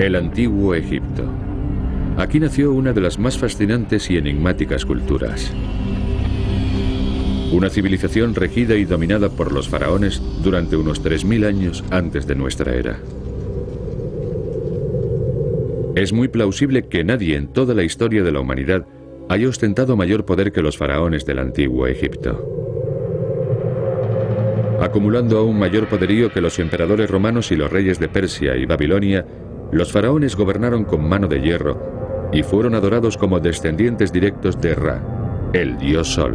El antiguo Egipto. Aquí nació una de las más fascinantes y enigmáticas culturas. Una civilización regida y dominada por los faraones durante unos 3000 años antes de nuestra era. Es muy plausible que nadie en toda la historia de la humanidad haya ostentado mayor poder que los faraones del antiguo Egipto. Acumulando aún mayor poderío que los emperadores romanos y los reyes de Persia y Babilonia, los faraones gobernaron con mano de hierro y fueron adorados como descendientes directos de Ra, el dios Sol.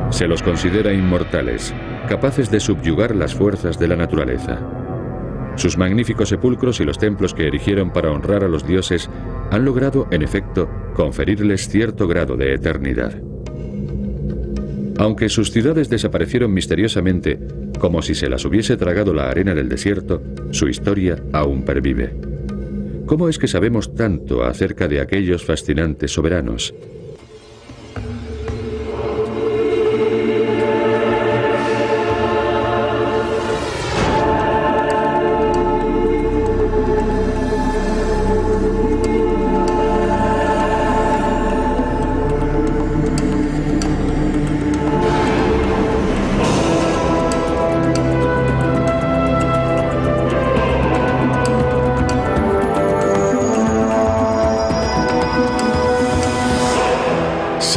Se los considera inmortales, capaces de subyugar las fuerzas de la naturaleza. Sus magníficos sepulcros y los templos que erigieron para honrar a los dioses han logrado, en efecto, conferirles cierto grado de eternidad. Aunque sus ciudades desaparecieron misteriosamente, como si se las hubiese tragado la arena del desierto, su historia aún pervive. ¿Cómo es que sabemos tanto acerca de aquellos fascinantes soberanos?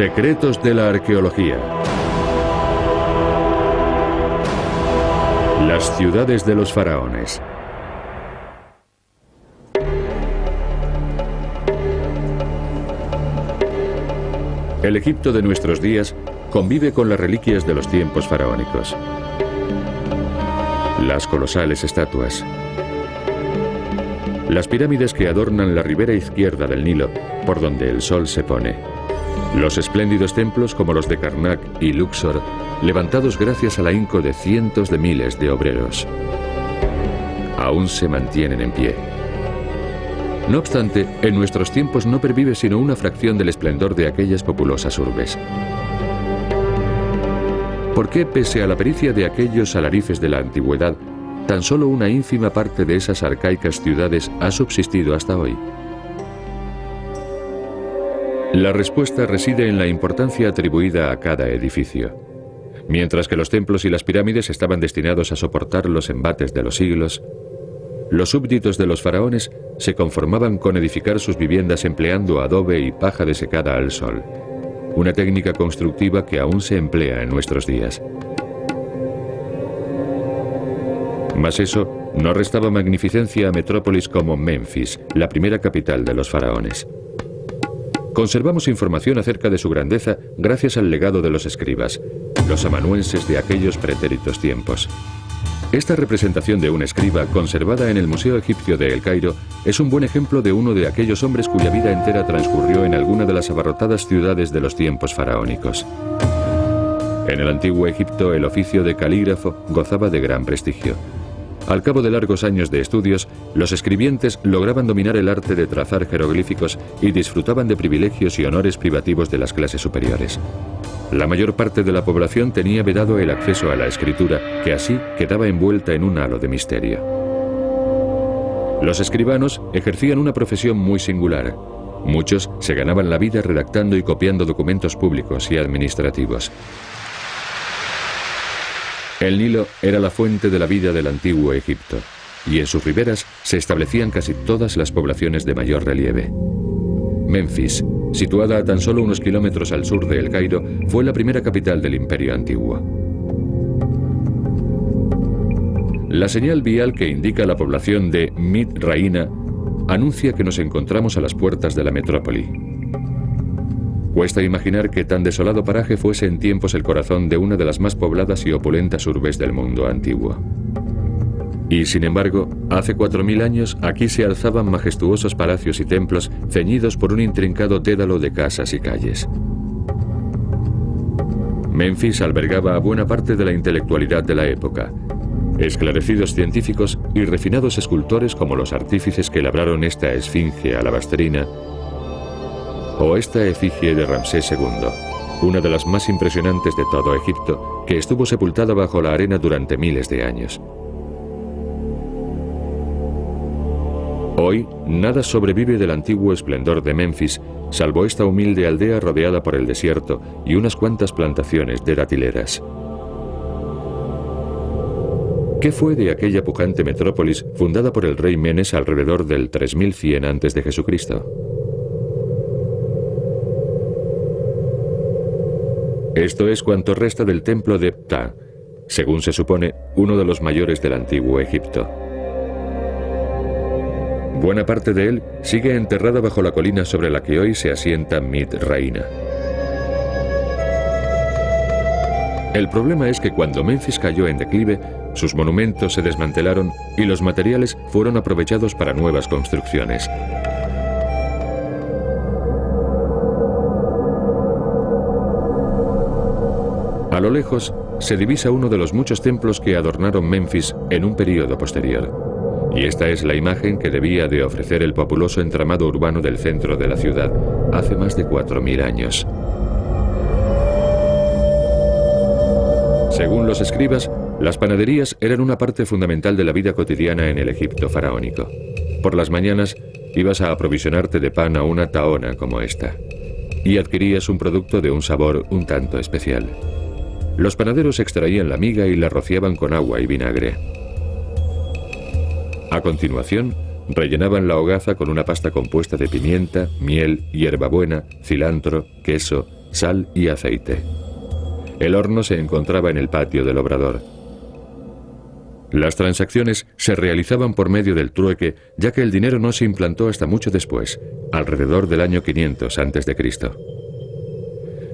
Secretos de la arqueología. Las ciudades de los faraones. El Egipto de nuestros días convive con las reliquias de los tiempos faraónicos. Las colosales estatuas. Las pirámides que adornan la ribera izquierda del Nilo, por donde el sol se pone. Los espléndidos templos como los de Karnak y Luxor, levantados gracias al ahínco de cientos de miles de obreros. Aún se mantienen en pie. No obstante, en nuestros tiempos no pervive sino una fracción del esplendor de aquellas populosas urbes. ¿Por qué, pese a la pericia de aquellos alarifes de la antigüedad, tan solo una ínfima parte de esas arcaicas ciudades ha subsistido hasta hoy? La respuesta reside en la importancia atribuida a cada edificio. Mientras que los templos y las pirámides estaban destinados a soportar los embates de los siglos, los súbditos de los faraones se conformaban con edificar sus viviendas empleando adobe y paja desecada al sol, una técnica constructiva que aún se emplea en nuestros días. Mas eso no restaba magnificencia a metrópolis como Menfis, la primera capital de los faraones. Conservamos información acerca de su grandeza gracias al legado de los escribas, los amanuenses de aquellos pretéritos tiempos. Esta representación de un escriba, conservada en el Museo Egipcio de El Cairo, es un buen ejemplo de uno de aquellos hombres cuya vida entera transcurrió en alguna de las abarrotadas ciudades de los tiempos faraónicos. En el antiguo Egipto, el oficio de calígrafo gozaba de gran prestigio. Al cabo de largos años de estudios, los escribientes lograban dominar el arte de trazar jeroglíficos y disfrutaban de privilegios y honores privativos de las clases superiores. La mayor parte de la población tenía vedado el acceso a la escritura, que así quedaba envuelta en un halo de misterio. Los escribanos ejercían una profesión muy singular. Muchos se ganaban la vida redactando y copiando documentos públicos y administrativos. El Nilo era la fuente de la vida del antiguo Egipto, y en sus riberas se establecían casi todas las poblaciones de mayor relieve. Menfis, situada a tan solo unos kilómetros al sur de El Cairo, fue la primera capital del Imperio Antiguo. La señal vial que indica la población de Mitraina anuncia que nos encontramos a las puertas de la metrópoli. Cuesta imaginar que tan desolado paraje fuese en tiempos el corazón de una de las más pobladas y opulentas urbes del mundo antiguo. Y sin embargo, hace 4000 años aquí se alzaban majestuosos palacios y templos ceñidos por un intrincado dédalo de casas y calles. Menfis albergaba a buena parte de la intelectualidad de la época, esclarecidos científicos y refinados escultores como los artífices que labraron esta esfinge alabastrina o esta efigie de Ramsés II, una de las más impresionantes de todo Egipto, que estuvo sepultada bajo la arena durante miles de años. Hoy, nada sobrevive del antiguo esplendor de Memphis, salvo esta humilde aldea rodeada por el desierto y unas cuantas plantaciones de datileras. ¿Qué fue de aquella pujante metrópolis fundada por el rey Menes alrededor del 3100 a.C.? Esto es cuanto resta del templo de Ptah, según se supone, uno de los mayores del antiguo Egipto. Buena parte de él sigue enterrada bajo la colina sobre la que hoy se asienta Mitraina. El problema es que cuando Memphis cayó en declive, sus monumentos se desmantelaron y los materiales fueron aprovechados para nuevas construcciones. A lo lejos se divisa uno de los muchos templos que adornaron Memphis en un período posterior. Y esta es la imagen que debía de ofrecer el populoso entramado urbano del centro de la ciudad hace más de 4000 años. Según los escribas, las panaderías eran una parte fundamental de la vida cotidiana en el Egipto faraónico. Por las mañanas ibas a aprovisionarte de pan a una tahona como esta, y adquirías un producto de un sabor un tanto especial. Los panaderos extraían la miga y la rociaban con agua y vinagre. A continuación, rellenaban la hogaza con una pasta compuesta de pimienta, miel, hierbabuena, cilantro, queso, sal y aceite. El horno se encontraba en el patio del obrador. Las transacciones se realizaban por medio del trueque, ya que el dinero no se implantó hasta mucho después, alrededor del año 500 a.C.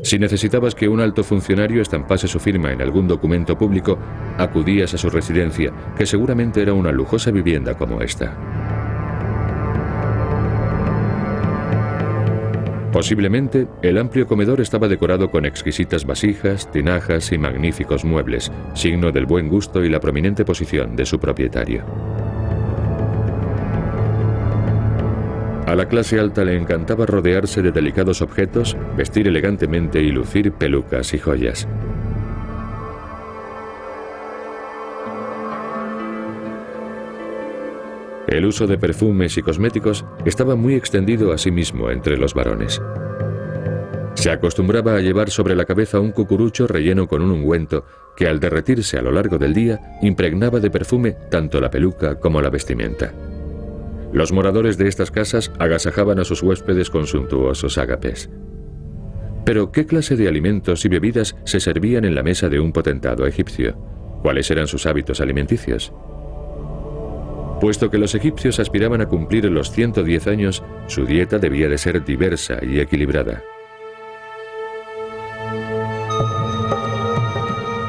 Si necesitabas que un alto funcionario estampase su firma en algún documento público, acudías a su residencia, que seguramente era una lujosa vivienda como esta. Posiblemente, el amplio comedor estaba decorado con exquisitas vasijas, tinajas y magníficos muebles, signo del buen gusto y la prominente posición de su propietario. A la clase alta le encantaba rodearse de delicados objetos, vestir elegantemente y lucir pelucas y joyas. El uso de perfumes y cosméticos estaba muy extendido asimismo entre los varones. Se acostumbraba a llevar sobre la cabeza un cucurucho relleno con un ungüento que al derretirse a lo largo del día impregnaba de perfume tanto la peluca como la vestimenta. Los moradores de estas casas agasajaban a sus huéspedes con suntuosos ágapes. Pero, ¿qué clase de alimentos y bebidas se servían en la mesa de un potentado egipcio? ¿Cuáles eran sus hábitos alimenticios? Puesto que los egipcios aspiraban a cumplir los 110 años, su dieta debía de ser diversa y equilibrada.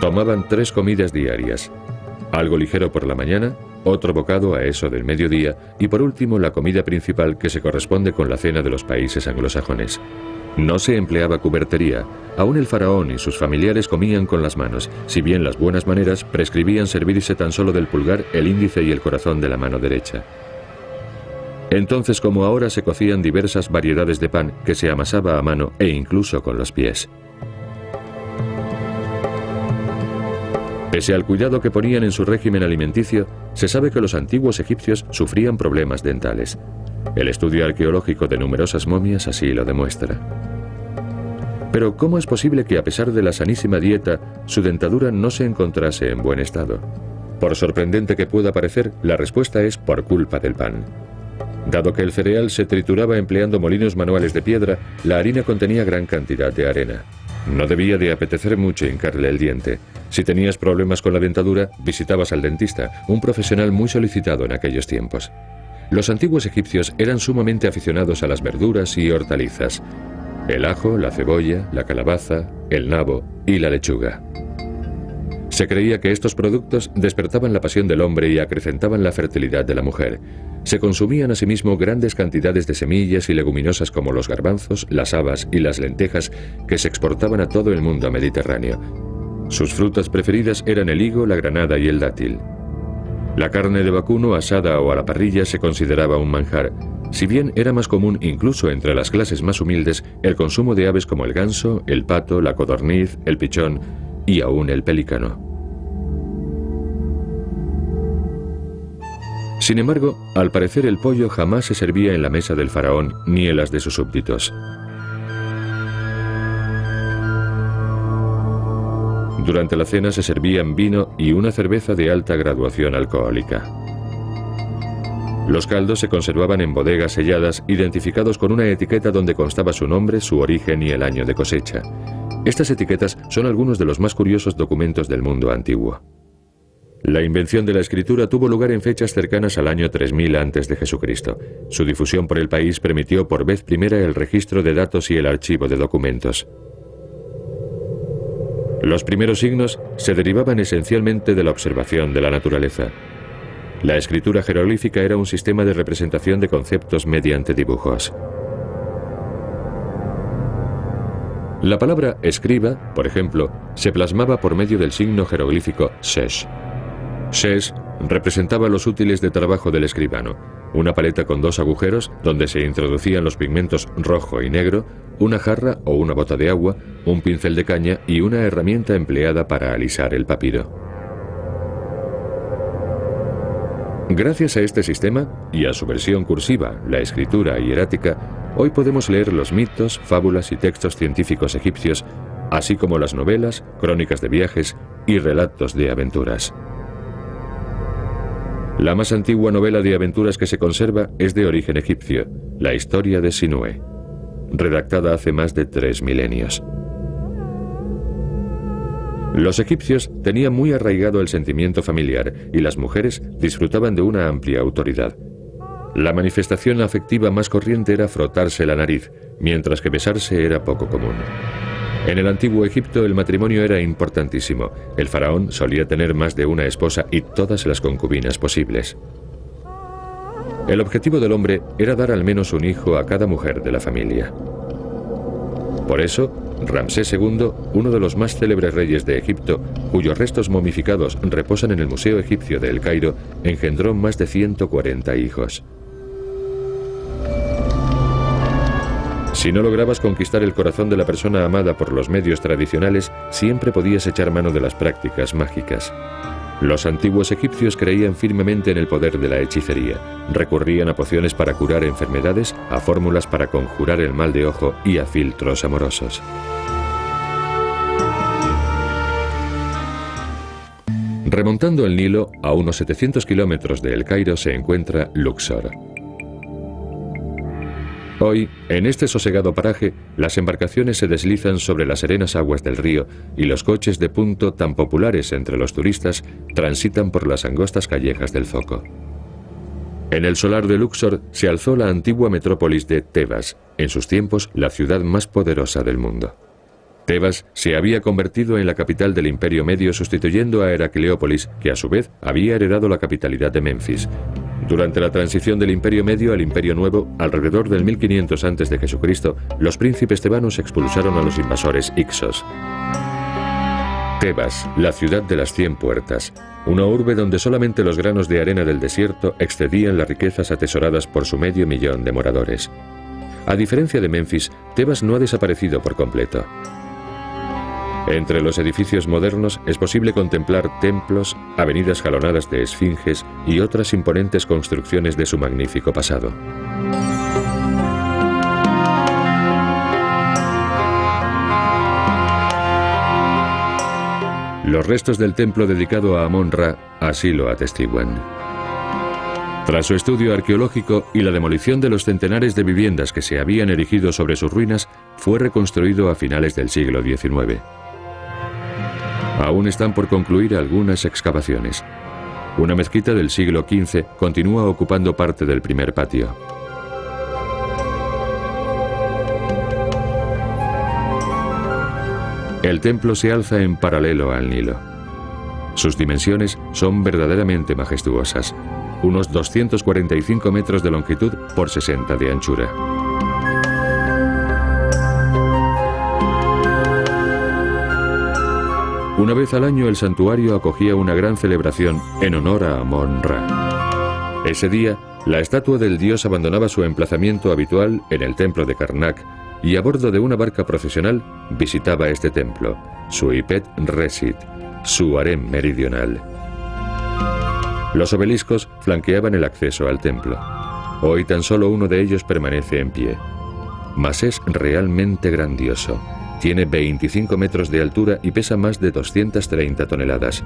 Tomaban 3 comidas diarias, algo ligero por la mañana, otro bocado a eso del mediodía y por último la comida principal que se corresponde con la cena de los países anglosajones. No se empleaba cubertería, aún el faraón y sus familiares comían con las manos, si bien las buenas maneras prescribían servirse tan solo del pulgar, el índice y el corazón de la mano derecha. Entonces, como ahora, se cocían diversas variedades de pan que se amasaba a mano e incluso con los pies. Pese al cuidado que ponían en su régimen alimenticio, se sabe que los antiguos egipcios sufrían problemas dentales. El estudio arqueológico de numerosas momias así lo demuestra. Pero, ¿cómo es posible que a pesar de la sanísima dieta, su dentadura no se encontrase en buen estado? Por sorprendente que pueda parecer, la respuesta es por culpa del pan. Dado que el cereal se trituraba empleando molinos manuales de piedra, la harina contenía gran cantidad de arena. No debía de apetecer mucho hincarle el diente. Si tenías problemas con la dentadura, visitabas al dentista, un profesional muy solicitado en aquellos tiempos. Los antiguos egipcios eran sumamente aficionados a las verduras y hortalizas: el ajo, la cebolla, la calabaza, el nabo y la lechuga. Se creía que estos productos despertaban la pasión del hombre y acrecentaban la fertilidad de la mujer. Se consumían asimismo grandes cantidades de semillas y leguminosas como los garbanzos, las habas y las lentejas que se exportaban a todo el mundo mediterráneo. Sus frutas preferidas eran el higo, la granada y el dátil. La carne de vacuno asada o a la parrilla se consideraba un manjar, si bien era más común incluso entre las clases más humildes el consumo de aves como el ganso, el pato, la codorniz, el pichón y aún el pelícano. Sin embargo, al parecer el pollo jamás se servía en la mesa del faraón ni en las de sus súbditos. Durante la cena se servían vino y una cerveza de alta graduación alcohólica. Los caldos se conservaban en bodegas selladas, identificados con una etiqueta donde constaba su nombre, su origen y el año de cosecha. Estas etiquetas son algunos de los más curiosos documentos del mundo antiguo. La invención de la escritura tuvo lugar en fechas cercanas al año 3000 a.C. Su difusión por el país permitió por vez primera el registro de datos y el archivo de documentos. Los primeros signos se derivaban esencialmente de la observación de la naturaleza. La escritura jeroglífica era un sistema de representación de conceptos mediante dibujos. La palabra escriba, por ejemplo, se plasmaba por medio del signo jeroglífico shesh. Shesh representaba los útiles de trabajo del escribano: una paleta con dos agujeros donde se introducían los pigmentos rojo y negro, una jarra o una bota de agua, un pincel de caña y una herramienta empleada para alisar el papiro. Gracias a este sistema y a su versión cursiva, la escritura hierática, hoy podemos leer los mitos, fábulas y textos científicos egipcios, así como las novelas, crónicas de viajes y relatos de aventuras. La más antigua novela de aventuras que se conserva es de origen egipcio, la historia de Sinué, redactada hace más de 3 milenios. Los egipcios tenían muy arraigado el sentimiento familiar y las mujeres disfrutaban de una amplia autoridad. La manifestación afectiva más corriente era frotarse la nariz, mientras que besarse era poco común. En el antiguo Egipto el matrimonio era importantísimo. El faraón solía tener más de una esposa y todas las concubinas posibles. El objetivo del hombre era dar al menos un hijo a cada mujer de la familia. Por eso, Ramsés II, uno de los más célebres reyes de Egipto, cuyos restos momificados reposan en el Museo Egipcio de El Cairo, engendró más de 140 hijos. Si no lograbas conquistar el corazón de la persona amada por los medios tradicionales, siempre podías echar mano de las prácticas mágicas. Los antiguos egipcios creían firmemente en el poder de la hechicería. Recurrían a pociones para curar enfermedades, a fórmulas para conjurar el mal de ojo y a filtros amorosos. Remontando el Nilo, a unos 700 kilómetros de El Cairo se encuentra Luxor. Hoy, en este sosegado paraje, las embarcaciones se deslizan sobre las serenas aguas del río y los coches de punto, tan populares entre los turistas, transitan por las angostas callejas del Zoco. En el solar de Luxor se alzó la antigua metrópolis de Tebas, en sus tiempos la ciudad más poderosa del mundo. Tebas se había convertido en la capital del Imperio Medio, sustituyendo a Heracleópolis, que a su vez había heredado la capitalidad de Menfis. Durante la transición del Imperio Medio al Imperio Nuevo, alrededor del 1500 a.C., los príncipes tebanos expulsaron a los invasores hicsos. Tebas, la ciudad de las 100 puertas, una urbe donde solamente los granos de arena del desierto excedían las riquezas atesoradas por su 500.000 de moradores. A diferencia de Menfis, Tebas no ha desaparecido por completo. Entre los edificios modernos es posible contemplar templos, avenidas jalonadas de esfinges y otras imponentes construcciones de su magnífico pasado. Los restos del templo dedicado a Amón-Ra así lo atestiguan. Tras su estudio arqueológico y la demolición de los centenares de viviendas que se habían erigido sobre sus ruinas, fue reconstruido a finales del siglo XIX. Aún están por concluir algunas excavaciones. Una mezquita del siglo XV continúa ocupando parte del primer patio. El templo se alza en paralelo al Nilo. Sus dimensiones son verdaderamente majestuosas, unos 245 metros de longitud por 60 de anchura. Una vez al año el santuario acogía una gran celebración en honor a Amón-Ra. Ese día, la estatua del dios abandonaba su emplazamiento habitual en el templo de Karnak y a bordo de una barca procesional visitaba este templo, su Ipet Resit, su harem meridional. Los obeliscos flanqueaban el acceso al templo. Hoy tan solo uno de ellos permanece en pie. Mas es realmente grandioso. Tiene 25 metros de altura y pesa más de 230 toneladas.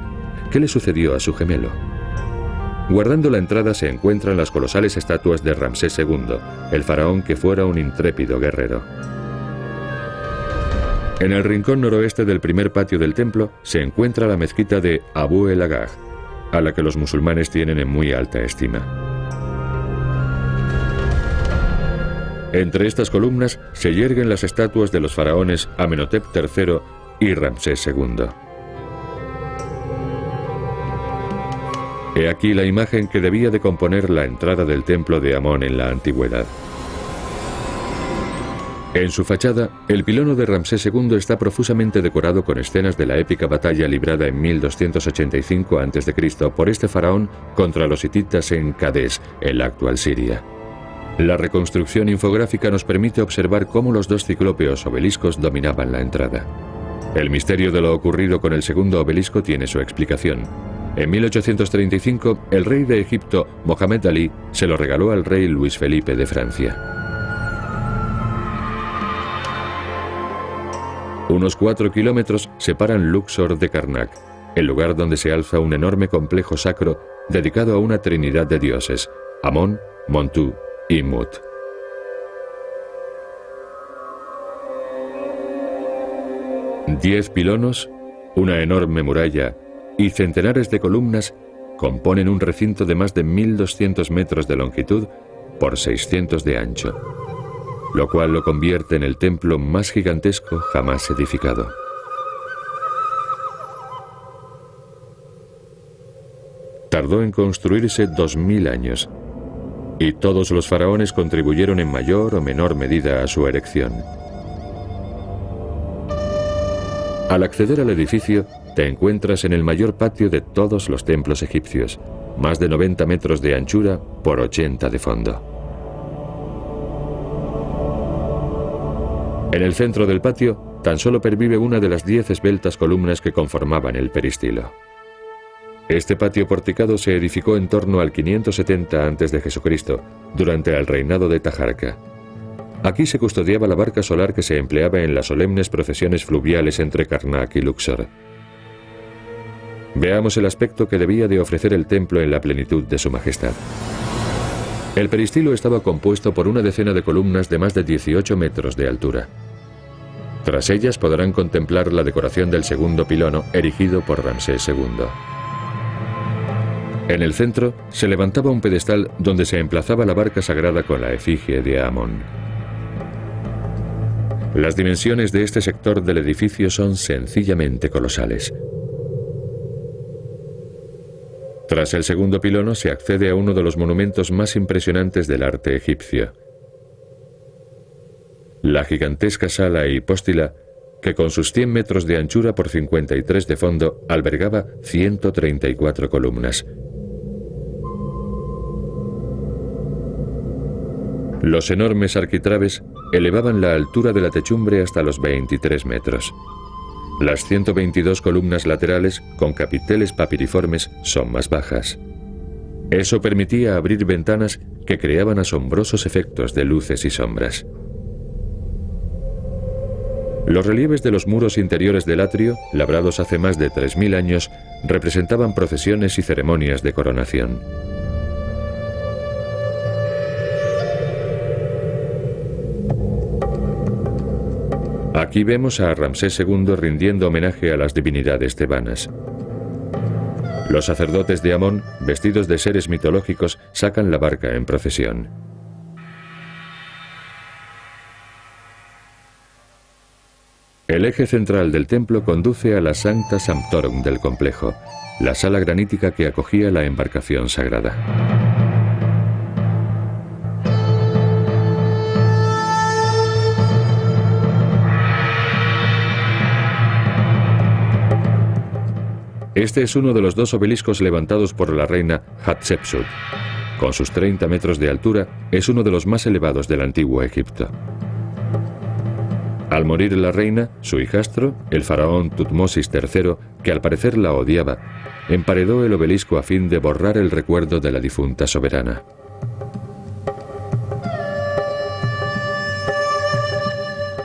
¿Qué le sucedió a su gemelo? Guardando la entrada se encuentran las colosales estatuas de Ramsés II, el faraón que fuera un intrépido guerrero. En el rincón noroeste del primer patio del templo se encuentra la mezquita de Abu el-Agag, a la que los musulmanes tienen en muy alta estima. Entre estas columnas se yerguen las estatuas de los faraones Amenhotep III y Ramsés II. He aquí la imagen que debía de componer la entrada del templo de Amón en la antigüedad. En su fachada, el pilono de Ramsés II está profusamente decorado con escenas de la épica batalla librada en 1285 a.C. por este faraón contra los hititas en Cadés, en la actual Siria. La reconstrucción infográfica nos permite observar cómo los dos ciclópeos obeliscos dominaban la entrada. El misterio de lo ocurrido con el segundo obelisco tiene su explicación. En 1835, el rey de Egipto, Mohamed Ali, se lo regaló al rey Luis Felipe de Francia. Unos 4 kilómetros separan Luxor de Karnak, el lugar donde se alza un enorme complejo sacro dedicado a una trinidad de dioses, Amón, Montu y Mut. Diez pilonos, una enorme muralla y centenares de columnas componen un recinto de más de 1200 metros de longitud por 600 de ancho, lo cual lo convierte en el templo más gigantesco jamás edificado. Tardó en construirse 2000 años, y todos los faraones contribuyeron en mayor o menor medida a su erección. Al acceder al edificio, te encuentras en el mayor patio de todos los templos egipcios, más de 90 metros de anchura por 80 de fondo. En el centro del patio, tan solo pervive una de las 10 esbeltas columnas que conformaban el peristilo. Este patio porticado se edificó en torno al 570 a.C., durante el reinado de Taharka. Aquí se custodiaba la barca solar que se empleaba en las solemnes procesiones fluviales entre Karnak y Luxor. Veamos el aspecto que debía de ofrecer el templo en la plenitud de su majestad. El peristilo estaba compuesto por una decena de columnas de más de 18 metros de altura. Tras ellas podrán contemplar la decoración del segundo pilono erigido por Ramsés II. En el centro se levantaba un pedestal donde se emplazaba la barca sagrada con la efigie de Amón. Las dimensiones de este sector del edificio son sencillamente colosales. Tras el segundo pilono se accede a uno de los monumentos más impresionantes del arte egipcio. La gigantesca sala hipóstila, que con sus 100 metros de anchura por 53 de fondo, albergaba 134 columnas. Los enormes arquitrabes elevaban la altura de la techumbre hasta los 23 metros. Las 122 columnas laterales, con capiteles papiriformes, son más bajas. Eso permitía abrir ventanas que creaban asombrosos efectos de luces y sombras. Los relieves de los muros interiores del atrio, labrados hace más de 3000 años, representaban procesiones y ceremonias de coronación. Aquí vemos a Ramsés II rindiendo homenaje a las divinidades tebanas. Los sacerdotes de Amón, vestidos de seres mitológicos, sacan la barca en procesión. El eje central del templo conduce a la Sancta Sanctorum del complejo, la sala granítica que acogía la embarcación sagrada. Este es uno de los 2 obeliscos levantados por la reina Hatshepsut. Con sus 30 metros de altura, es uno de los más elevados del antiguo Egipto. Al morir la reina, su hijastro, el faraón Tutmosis III, que al parecer la odiaba, emparedó el obelisco a fin de borrar el recuerdo de la difunta soberana.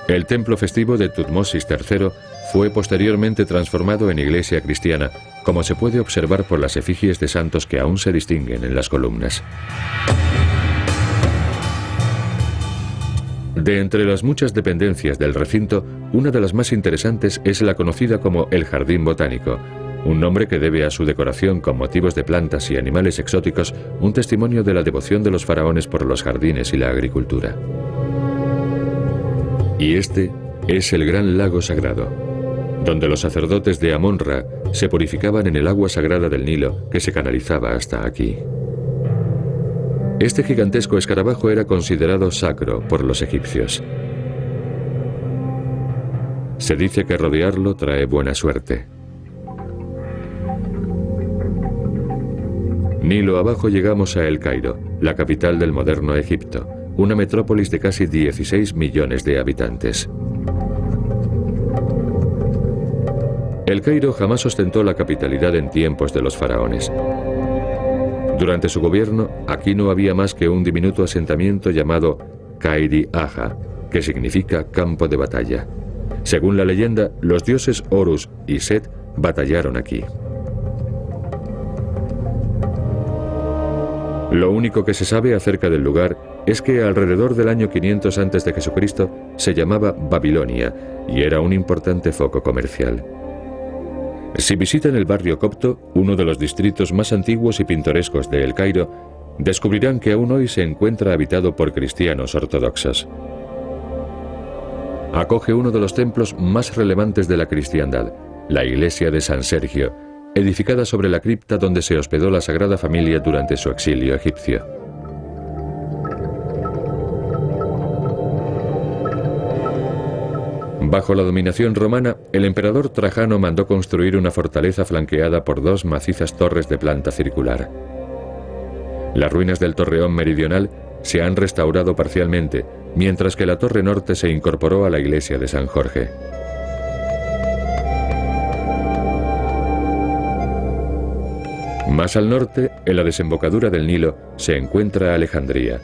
El templo festivo de Tutmosis III fue posteriormente transformado en iglesia cristiana, como se puede observar por las efigies de santos que aún se distinguen en las columnas. De entre las muchas dependencias del recinto, una de las más interesantes es la conocida como el Jardín Botánico, un nombre que debe a su decoración con motivos de plantas y animales exóticos, un testimonio de la devoción de los faraones por los jardines y la agricultura. Y este es el gran lago sagrado, donde los sacerdotes de Amon-Ra se purificaban en el agua sagrada del Nilo que se canalizaba hasta aquí. Este gigantesco escarabajo era considerado sacro por los egipcios. Se dice que rodearlo trae buena suerte. Nilo abajo llegamos a El Cairo, la capital del moderno Egipto, una metrópolis de casi 16 millones de habitantes. El Cairo jamás ostentó la capitalidad en tiempos de los faraones. Durante su gobierno, aquí no había más que un diminuto asentamiento llamado Kairi Aja, que significa campo de batalla. Según la leyenda, los dioses Horus y Set batallaron aquí. Lo único que se sabe acerca del lugar es que alrededor del año 500 a.C. se llamaba Babilonia y era un importante foco comercial. Si visitan el barrio copto, uno de los distritos más antiguos y pintorescos de El Cairo, descubrirán que aún hoy se encuentra habitado por cristianos ortodoxos. Acoge uno de los templos más relevantes de la cristiandad, la iglesia de San Sergio, edificada sobre la cripta donde se hospedó la Sagrada Familia durante su exilio egipcio. Bajo la dominación romana, el emperador Trajano mandó construir una fortaleza flanqueada por dos macizas torres de planta circular. Las ruinas del torreón meridional se han restaurado parcialmente, mientras que la torre norte se incorporó a la iglesia de San Jorge. Más al norte, en la desembocadura del Nilo, se encuentra Alejandría,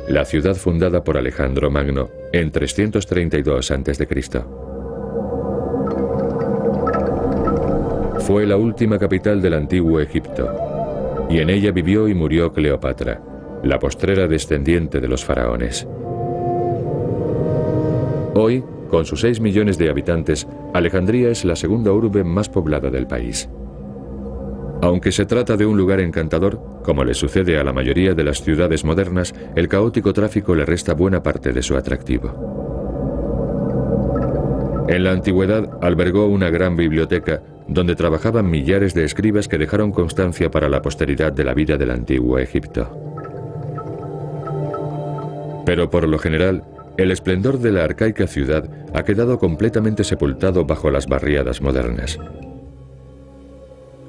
la ciudad fundada por Alejandro Magno en 332 a.C. Fue la última capital del antiguo Egipto, y en ella vivió y murió Cleopatra, la postrera descendiente de los faraones. Hoy, con sus 6 millones de habitantes, Alejandría es la segunda urbe más poblada del país. Aunque se trata de un lugar encantador, como le sucede a la mayoría de las ciudades modernas, el caótico tráfico le resta buena parte de su atractivo. En la antigüedad albergó una gran biblioteca donde trabajaban millares de escribas que dejaron constancia para la posteridad de la vida del antiguo Egipto. Pero por lo general, el esplendor de la arcaica ciudad ha quedado completamente sepultado bajo las barriadas modernas.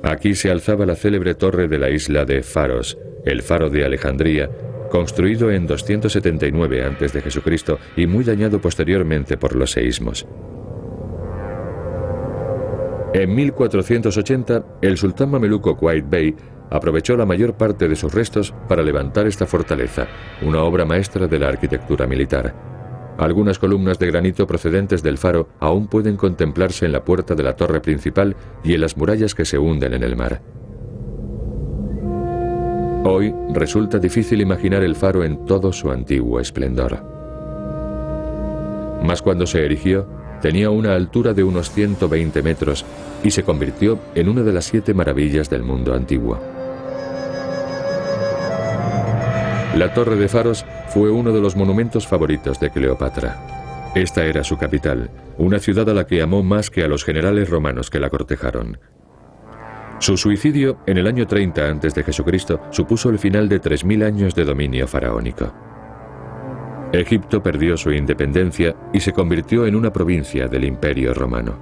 Aquí se alzaba la célebre torre de la isla de Faros, el Faro de Alejandría, construido en 279 a.C. y muy dañado posteriormente por los seísmos. En 1480, el sultán mameluco Qaid Bey aprovechó la mayor parte de sus restos para levantar esta fortaleza, una obra maestra de la arquitectura militar. Algunas columnas de granito procedentes del faro aún pueden contemplarse en la puerta de la torre principal y en las murallas que se hunden en el mar. Hoy resulta difícil imaginar el faro en todo su antiguo esplendor. Mas cuando se erigió, tenía una altura de unos 120 metros y se convirtió en una de las 7 maravillas del mundo antiguo. La Torre de Faros fue uno de los monumentos favoritos de Cleopatra. Esta era su capital, una ciudad a la que amó más que a los generales romanos que la cortejaron. Su suicidio en el año 30 a.C. supuso el final de 3000 años de dominio faraónico. Egipto perdió su independencia y se convirtió en una provincia del Imperio Romano.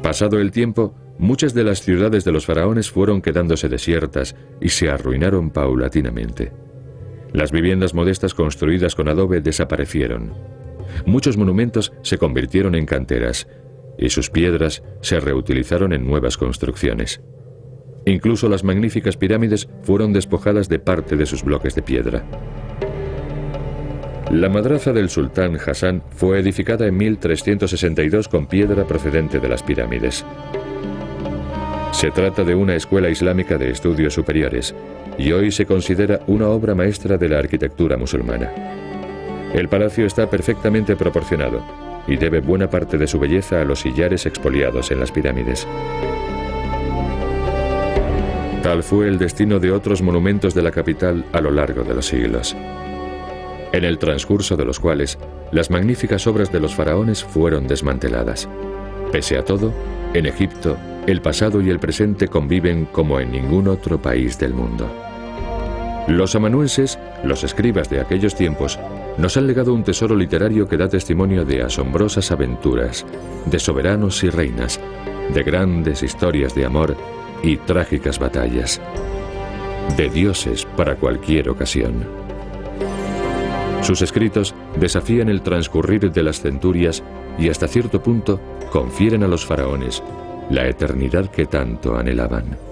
Pasado el tiempo, muchas de las ciudades de los faraones fueron quedándose desiertas y se arruinaron paulatinamente. Las viviendas modestas construidas con adobe desaparecieron. Muchos monumentos se convirtieron en canteras y sus piedras se reutilizaron en nuevas construcciones. Incluso las magníficas pirámides fueron despojadas de parte de sus bloques de piedra. La madraza del sultán Hassan fue edificada en 1362 con piedra procedente de las pirámides. Se trata de una escuela islámica de estudios superiores y hoy se considera una obra maestra de la arquitectura musulmana. El palacio está perfectamente proporcionado y debe buena parte de su belleza a los sillares expoliados en las pirámides. Tal fue el destino de otros monumentos de la capital a lo largo de los siglos, en el transcurso de los cuales las magníficas obras de los faraones fueron desmanteladas. Pese a todo, en Egipto, el pasado y el presente conviven como en ningún otro país del mundo. Los amanuenses, los escribas de aquellos tiempos, nos han legado un tesoro literario que da testimonio de asombrosas aventuras, de soberanos y reinas, de grandes historias de amor y trágicas batallas, de dioses para cualquier ocasión. Sus escritos desafían el transcurrir de las centurias y hasta cierto punto confieren a los faraones la eternidad que tanto anhelaban.